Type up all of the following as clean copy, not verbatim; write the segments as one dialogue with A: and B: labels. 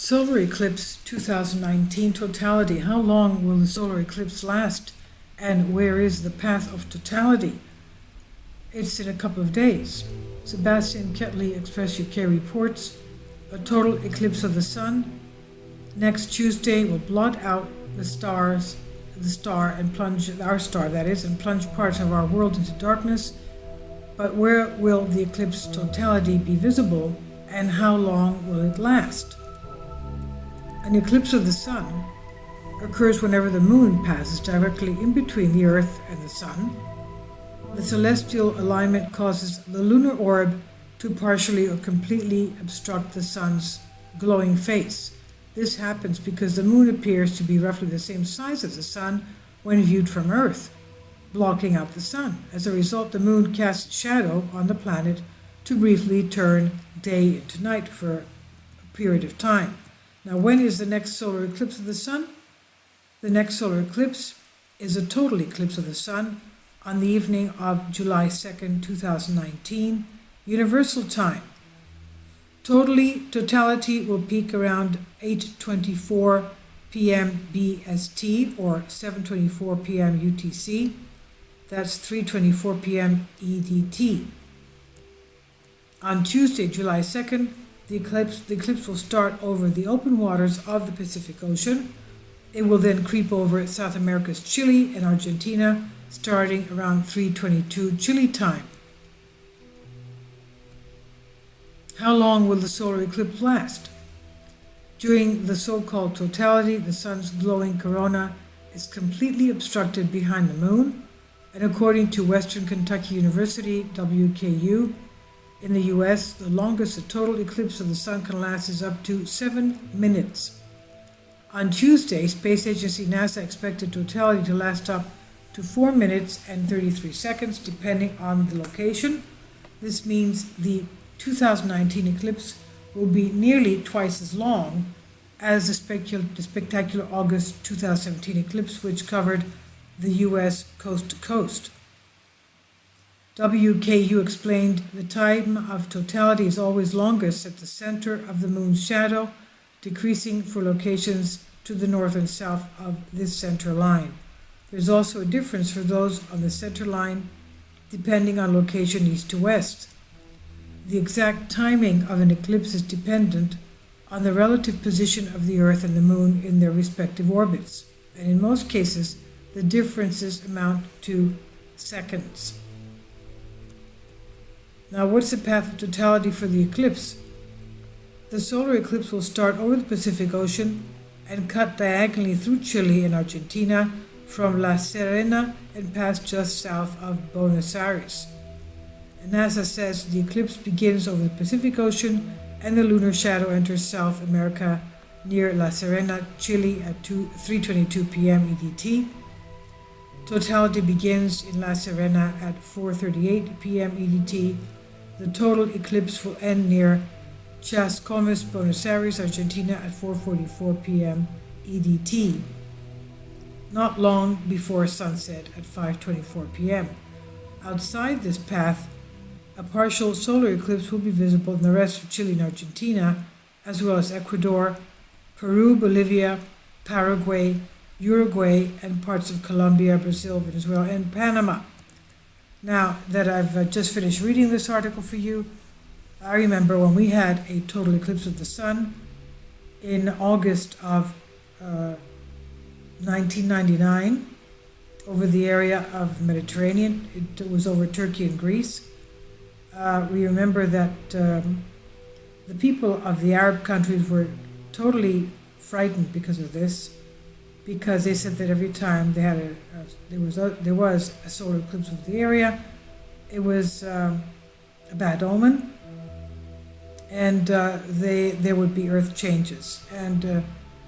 A: Solar Eclipse 2019 Totality. How long will the solar eclipse last? And where is the path of totality? It's in a couple of days. Sebastian Ketley Express UK reports a total eclipse of the sun next Tuesday will blot out the star and plunge our star, that is, and plunge parts of our world into darkness. But where will the eclipse totality be visible, and how long will it last? An eclipse of the sun occurs whenever the moon passes directly in between the earth and the sun. The celestial alignment causes the lunar orb to partially or completely obstruct the sun's glowing face. This happens because the moon appears to be roughly the same size as the sun when viewed from Earth, blocking out the sun. As a result, the moon casts shadow on the planet to briefly turn day into night for a period of time. Now, when is the next solar eclipse of the sun? The next solar eclipse is a total eclipse of the sun on the evening of July 2nd, 2019, Universal Time. Totality will peak around 8:24 p.m. BST or 7:24 p.m. UTC. That's 3:24 p.m. EDT. On Tuesday, July 2nd, the eclipse will start over the open waters of the Pacific Ocean. It will then creep over South America's Chile and Argentina, starting around 3:22 Chile time. How long will the solar eclipse last? During the so-called totality, the sun's glowing corona is completely obstructed behind the moon, and according to Western Kentucky University, WKU, in the US, the longest a total eclipse of the sun can last is up to 7 minutes. On Tuesday, Space Agency NASA expected totality to last up to 4 minutes and 33 seconds, depending on the location. This means the 2019 eclipse will be nearly twice as long as the spectacular August 2017 eclipse, which covered the US coast to coast. WKU explained the time of totality is always longest at the center of the moon's shadow, decreasing for locations to the north and south of this center line. There's also a difference for those on the center line, depending on location east to west. The exact timing of an eclipse is dependent on the relative position of the Earth and the Moon in their respective orbits, and in most cases, the differences amount to seconds. Now, what's the path of totality for the eclipse? The solar eclipse will start over the Pacific Ocean and cut diagonally through Chile and Argentina from La Serena and pass just south of Buenos Aires. And NASA says the eclipse begins over the Pacific Ocean and the lunar shadow enters South America near La Serena, Chile at 3:22 p.m. EDT. Totality begins in La Serena at 4:38 p.m. EDT. The total eclipse will end near Chascomús, Buenos Aires, Argentina at 4:44 p.m. EDT, not long before sunset at 5:24 p.m. Outside this path, a partial solar eclipse will be visible in the rest of Chile and Argentina, as well as Ecuador, Peru, Bolivia, Paraguay, Uruguay, and parts of Colombia, Brazil, Venezuela, and Panama. Now that I've just finished reading this article for you, I remember when we had a total eclipse of the sun in August of 1999 over the area of the Mediterranean. It was over Turkey and Greece. We remember that the people of the Arab countries were totally frightened because of this, because they said that every time they had there was a solar eclipse of the area, it was a bad omen, and there would be earth changes, and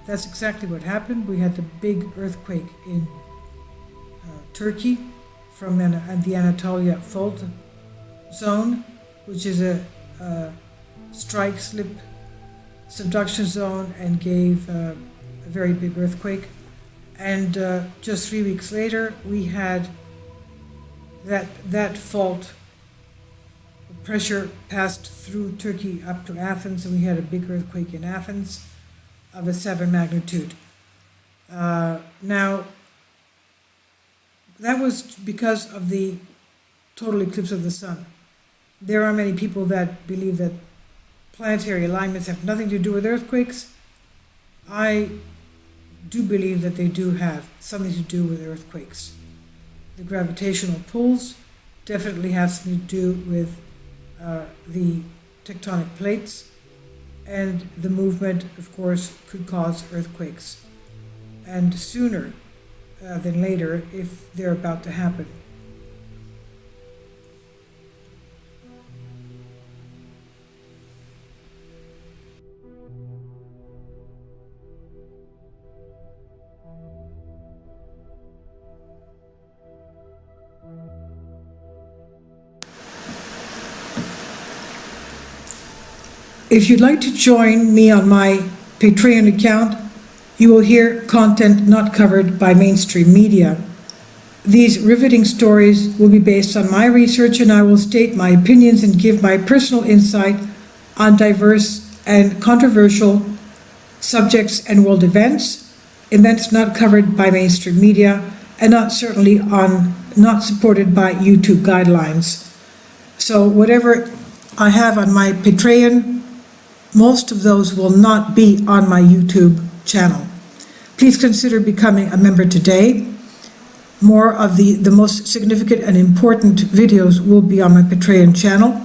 A: that's exactly what happened. We had the big earthquake in Turkey from the Anatolia fault zone, which is a strike slip subduction zone, and gave a very big earthquake. And just 3 weeks later, we had that fault pressure passed through Turkey up to Athens, and we had a big earthquake in Athens. of a 7 magnitude. Now, that was because of the total eclipse of the sun. There are many people that believe that planetary alignments have nothing to do with earthquakes. I do believe that they do have something to do with earthquakes. The gravitational pulls definitely have something to do with the tectonic plates, and the movement, of course, could cause earthquakes, and sooner than later if they're about to happen. If you'd like to join me on my Patreon account, you will hear content not covered by mainstream media. These riveting stories will be based on my research, and I will state my opinions and give my personal insight on diverse and controversial subjects and world events not covered by mainstream media, and not supported by YouTube guidelines. So whatever I have on my Patreon, most of those will not be on my YouTube channel. Please consider becoming a member today. More of the most significant and important videos will be on my Patreon channel.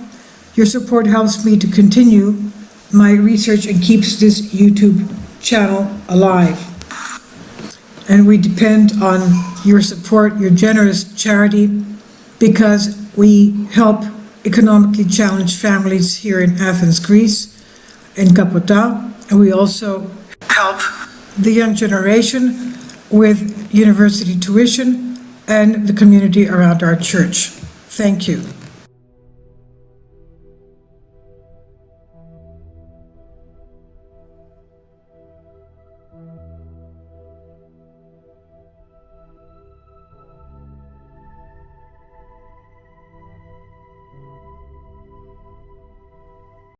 A: Your support helps me to continue my research and keeps this YouTube channel alive. And we depend on your support, your generous charity, because we help economically challenged families here in Athens, Greece, in Kapota, and we also help the young generation with university tuition and the community around our church. Thank you.